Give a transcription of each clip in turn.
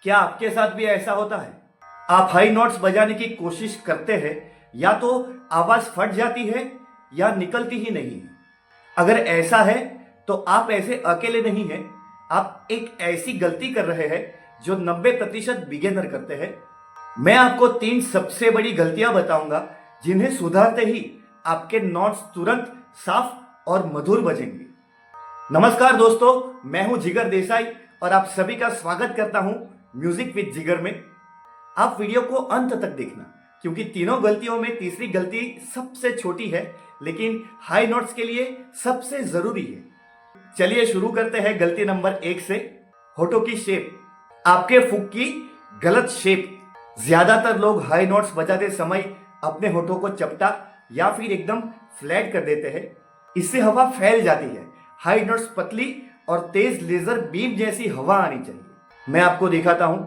क्या आपके साथ भी ऐसा होता है? आप हाई नोट्स बजाने की कोशिश करते हैं, या तो आवाज फट जाती है या निकलती ही नहीं है। अगर ऐसा है तो आप ऐसे अकेले नहीं हैं। आप एक ऐसी गलती कर रहे हैं जो 90% बिगिनर करते हैं। मैं आपको 3 सबसे बड़ी गलतियां बताऊंगा जिन्हें सुधारते ही आपके नोट्स तुरंत साफ और मधुर बजेंगे। नमस्कार दोस्तों, मैं हूं जिगर देसाई और आप सभी का स्वागत करता हूं म्यूजिक विद जिगर में। आप वीडियो को अंत तक देखना, क्योंकि तीनों गलतियों में तीसरी गलती सबसे छोटी है, लेकिन हाई नोट्स के लिए सबसे जरूरी है। चलिए शुरू करते हैं गलती नंबर 1 से। होठों की शेप, आपके फूक की गलत शेप। ज्यादातर लोग हाई नोट्स बजाते समय अपने होठों को चपटा या फिर एकदम फ्लैट कर देते हैं। इससे हवा फैल जाती है। हाई नोट्स पतली और तेज लेजर बीम जैसी हवा आनी चाहिए। मैं आपको दिखाता हूं।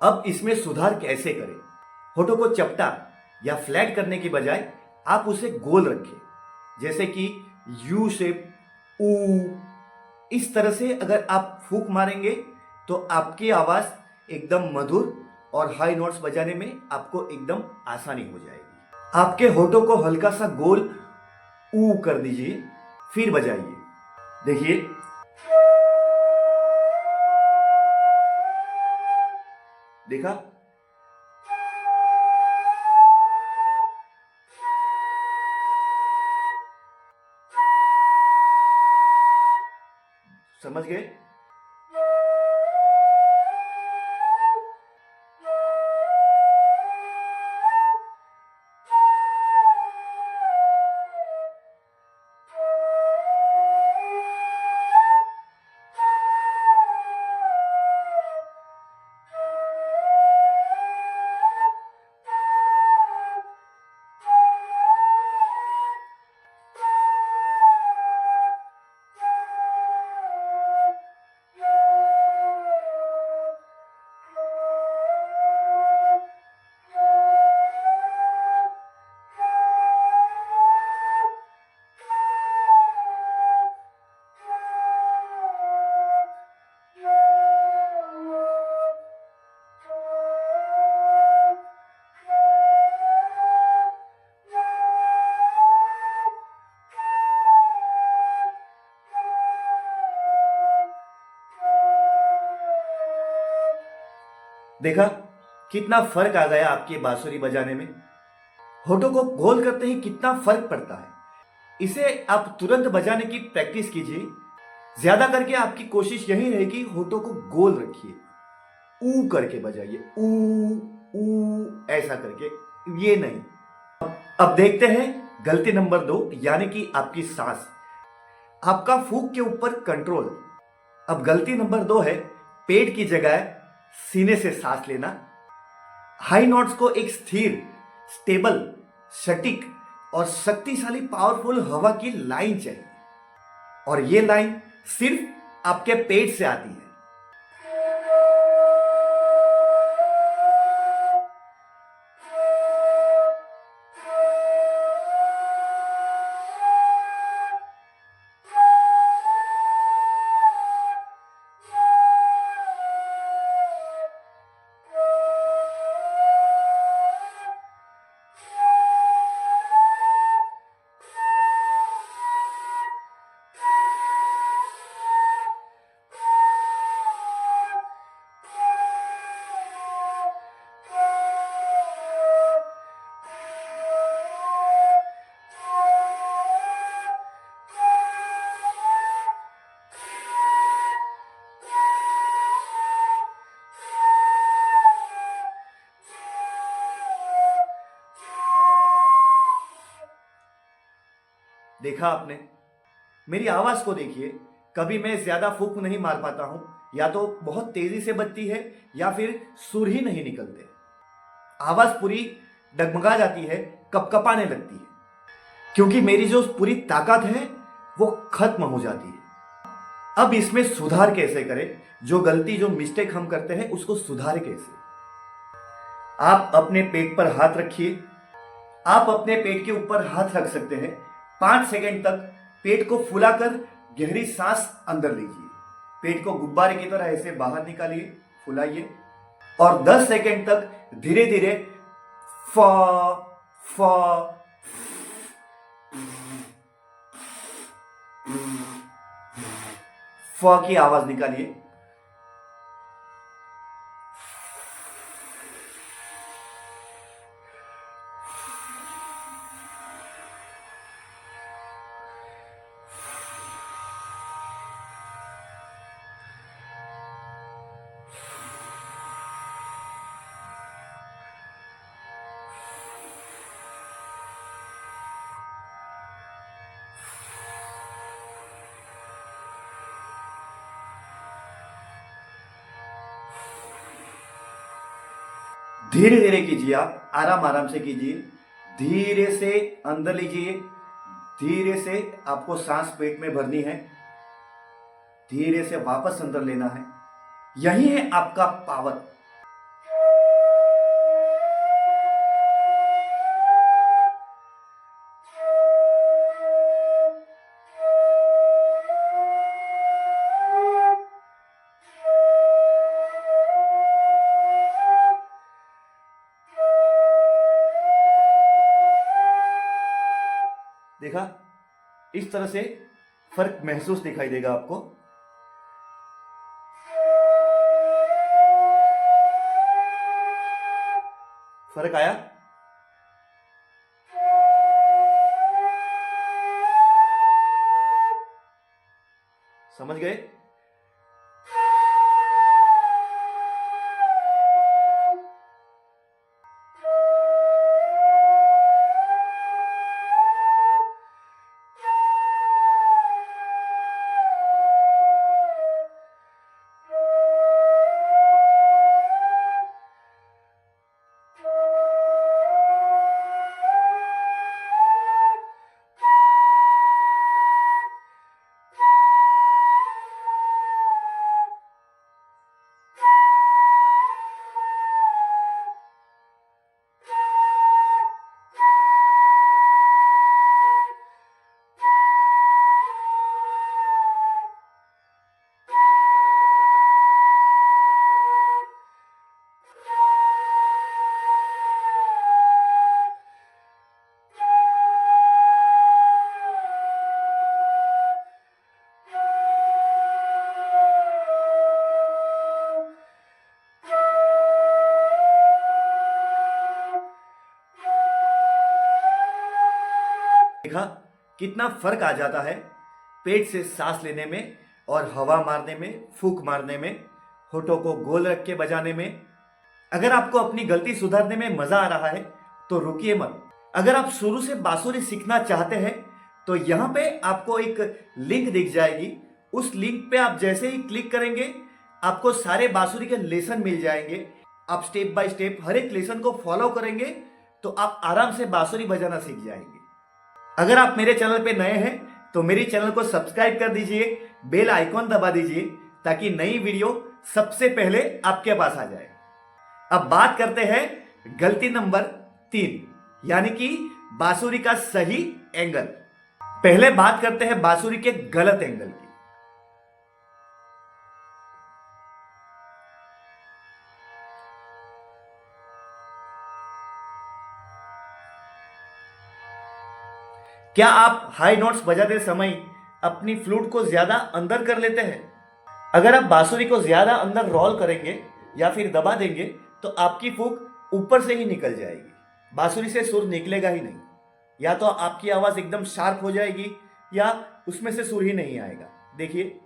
अब इसमें सुधार कैसे करें? होठों को चपटा या फ्लैट करने की बजाय आप उसे गोल रखें, जैसे कि यू शेप, ऊ। इस तरह से अगर आप फूंक मारेंगे तो आपकी आवाज एकदम मधुर और हाई नोट्स बजाने में आपको एकदम आसानी हो जाएगी। आपके होठों को हल्का सा गोल ऊ कर दीजिए, फिर बजाइए। देखिए, देखा? समझ गए? देखा कितना फर्क आ गया आपके बांसुरी बजाने में? होठों को गोल करते ही कितना फर्क पड़ता है। इसे आप तुरंत बजाने की प्रैक्टिस कीजिए। ज्यादा करके आपकी कोशिश यही रहेगी, होठों को गोल रखिए, ऊ करके बजाइए, ऊ ऊ ऐसा करके, ये नहीं। अब देखते हैं गलती नंबर 2, यानी कि आपकी सांस, आपका फूंक के ऊपर कंट्रोल। अब गलती नंबर 2 है पेट की जगह सीने से सांस लेना। हाई नोट्स को एक स्थिर, स्टेबल, सटीक और शक्तिशाली पावरफुल हवा की लाइन चाहिए, और ये लाइन सिर्फ आपके पेट से आती है। देखा आपने? मेरी आवाज को देखिए, कभी मैं ज्यादा फूंक नहीं मार पाता हूं, या तो बहुत तेजी से बजती है या फिर सुर ही नहीं निकलते। आवाज पूरी डगमगा जाती है, कपकपाने लगती है, क्योंकि मेरी जो पूरी ताकत है वो खत्म हो जाती है। अब इसमें सुधार कैसे करें? जो गलती, जो मिस्टेक हम करते हैं उसको सुधारे कैसे? आप अपने पेट पर हाथ रखिए। आप अपने पेट के ऊपर हाथ रख सकते हैं। 5 सेकंड तक पेट को फुलाकर गहरी सांस अंदर लीजिए। पेट को गुब्बारे की तरह ऐसे बाहर निकालिए, फुलाइए, और 10 सेकंड तक धीरे धीरे फ फ फ की आवाज निकालिए। धीरे धीरे कीजिए, आप आराम आराम से कीजिए। धीरे से अंदर लीजिए। धीरे से आपको सांस पेट में भरनी है। धीरे से वापस अंदर लेना है। यही है आपका पावर। देखा? इस तरह से फर्क महसूस दिखाई देगा आपको। फर्क आया? समझ गए? देखा कितना फर्क आ जाता है पेट से सांस लेने में और हवा मारने में, फूंक मारने में, होठों को गोल रख के बजाने में। अगर आपको अपनी गलती सुधारने में मजा आ रहा है तो रुकिए मत। अगर आप शुरू से बांसुरी सीखना चाहते हैं तो यहां पे आपको एक लिंक दिख जाएगी। उस लिंक पे आप जैसे ही क्लिक करेंगे आपको सारे बांसुरी के लेसन मिल जाएंगे। आप स्टेप बाय स्टेप हर एक लेसन को फॉलो करेंगे तो आप आराम से बांसुरी बजाना सीख जाएंगे। अगर आप मेरे चैनल पे नए हैं तो मेरे चैनल को सब्सक्राइब कर दीजिए, बेल आइकॉन दबा दीजिए ताकि नई वीडियो सबसे पहले आपके पास आ जाए। अब बात करते हैं गलती नंबर 3, यानी कि बांसुरी का सही एंगल। पहले बात करते हैं बांसुरी के गलत एंगल की। क्या आप हाई नोट्स बजाते समय अपनी फ्लूट को ज्यादा अंदर कर लेते हैं? अगर आप बांसुरी को ज्यादा अंदर रोल करेंगे या फिर दबा देंगे तो आपकी फूंक ऊपर से ही निकल जाएगी, बांसुरी से सुर निकलेगा ही नहीं। या तो आपकी आवाज एकदम शार्प हो जाएगी या उसमें से सुर ही नहीं आएगा। देखिए,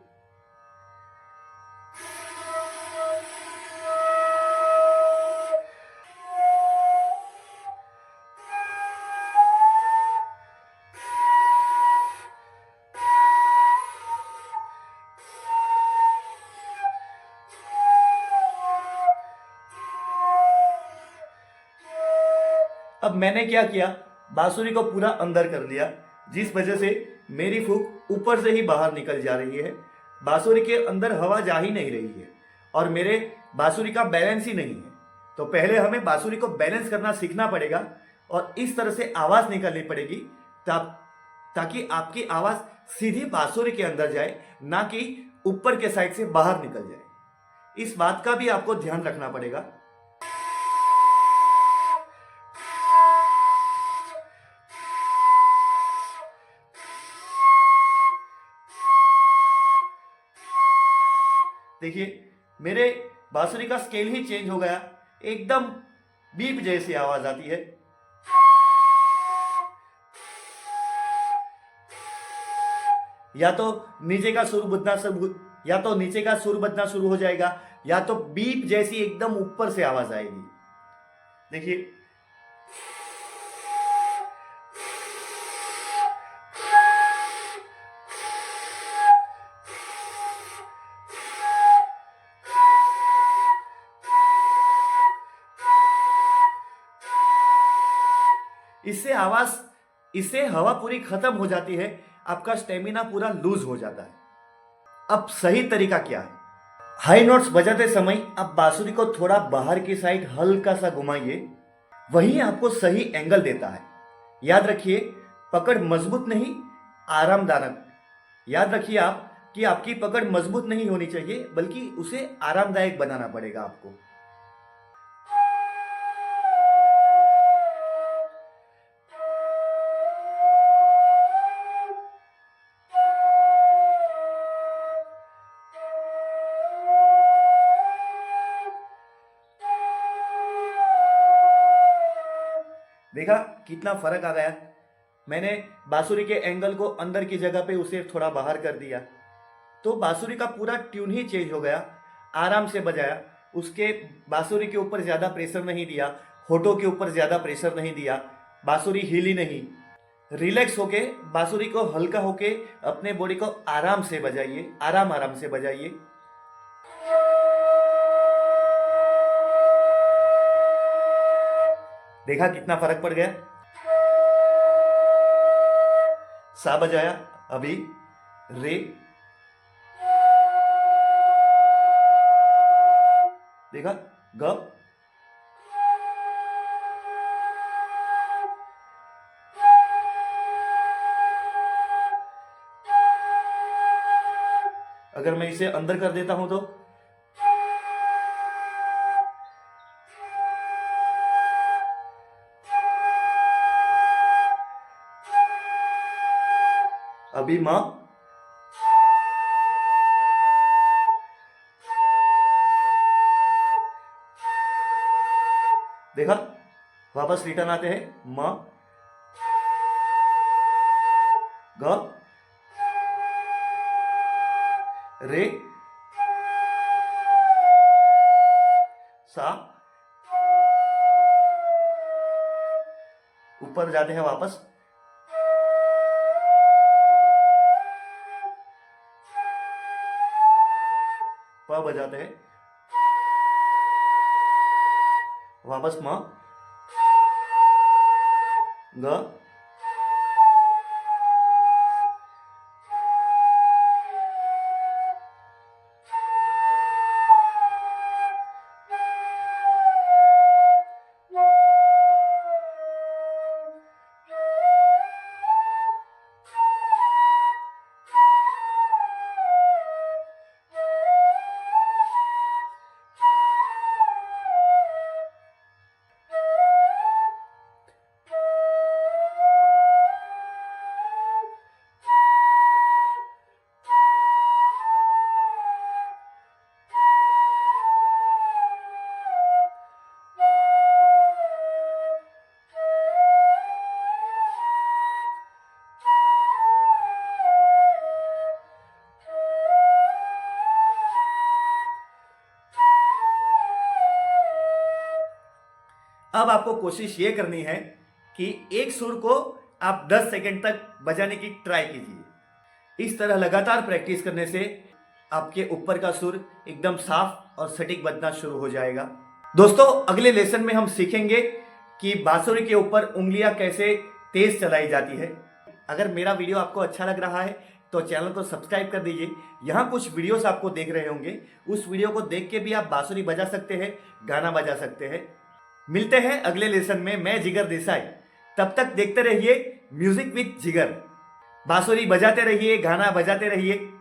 अब मैंने क्या किया, बांसुरी को पूरा अंदर कर लिया, जिस वजह से मेरी फूंक ऊपर से ही बाहर निकल जा रही है। बांसुरी के अंदर हवा जा ही नहीं रही है और मेरे बांसुरी का बैलेंस ही नहीं है। तो पहले हमें बांसुरी को बैलेंस करना सीखना पड़ेगा और इस तरह से आवाज निकालनी पड़ेगी ताकि आपकी आवाज सीधी बांसुरी के अंदर जाए, ना कि ऊपर के साइड से बाहर निकल जाए। इस बात का भी आपको ध्यान रखना पड़ेगा। देखिए मेरे बांसुरी का स्केल ही चेंज हो गया, एकदम बीप जैसी आवाज आती है। या तो नीचे का सुर बजना शुरू हो जाएगा, या तो बीप जैसी एकदम ऊपर से आवाज आएगी। देखिए इससे हवा पूरी खत्म हो जाती है, आपका स्टेमिना पूरा लूज हो जाता है। अब सही तरीका क्या है? हाई नोट्स बजाते समय आप बांसुरी को थोड़ा बाहर की साइड हल्का सा घुमाइए, वही आपको सही एंगल देता है। याद रखिए, पकड़ मजबूत नहीं, आरामदायक। याद रखिए आप कि आपकी पकड़ मजबूत नहीं होनी चाहिए, बल्कि उसे आरामदायक बनाना पड़ेगा आपको। देखा कितना फर्क आ गया। मैंने बांसुरी के एंगल को अंदर की जगह पे उसे थोड़ा बाहर कर दिया, तो बांसुरी का पूरा ट्यून ही चेंज हो गया। आराम से बजाया, उसके बांसुरी के ऊपर ज्यादा प्रेशर नहीं दिया, होठों के ऊपर ज्यादा प्रेशर नहीं दिया, बांसुरी हिली नहीं। रिलैक्स होके, बांसुरी को हल्का होके अपने बॉडी को आराम से बजाइए, आराम से बजाइए। देखा कितना फर्क पड़ गया। सा बजाया, अभी रे, देखा ग, अगर मैं इसे अंदर कर देता हूं तो अभी मां, देखा वापस रिटर्न आते हैं, मां ग रे सा, ऊपर जाते हैं वापस प बजाते हैं, वापस म ग अब आपको कोशिश ये करनी है कि एक सुर को आप 10 सेकंड तक बजाने की ट्राई कीजिए। इस तरह लगातार प्रैक्टिस करने से आपके ऊपर का सुर एकदम साफ और सटीक बजना शुरू हो जाएगा। दोस्तों, अगले लेसन में हम सीखेंगे कि बांसुरी के ऊपर उंगलियां कैसे तेज चलाई जाती है। अगर मेरा वीडियो आपको अच्छा लग रहा है तो चैनल को सब्सक्राइब कर दीजिए। यहाँ कुछ वीडियोस आपको देख रहे होंगे, उस वीडियो को देख के भी आप बांसुरी बजा सकते हैं, गाना बजा सकते हैं। मिलते हैं अगले लेसन में, मैं जिगर देसाई। तब तक देखते रहिए म्यूजिक विद जिगर। बांसुरी बजाते रहिए, गाना बजाते रहिए।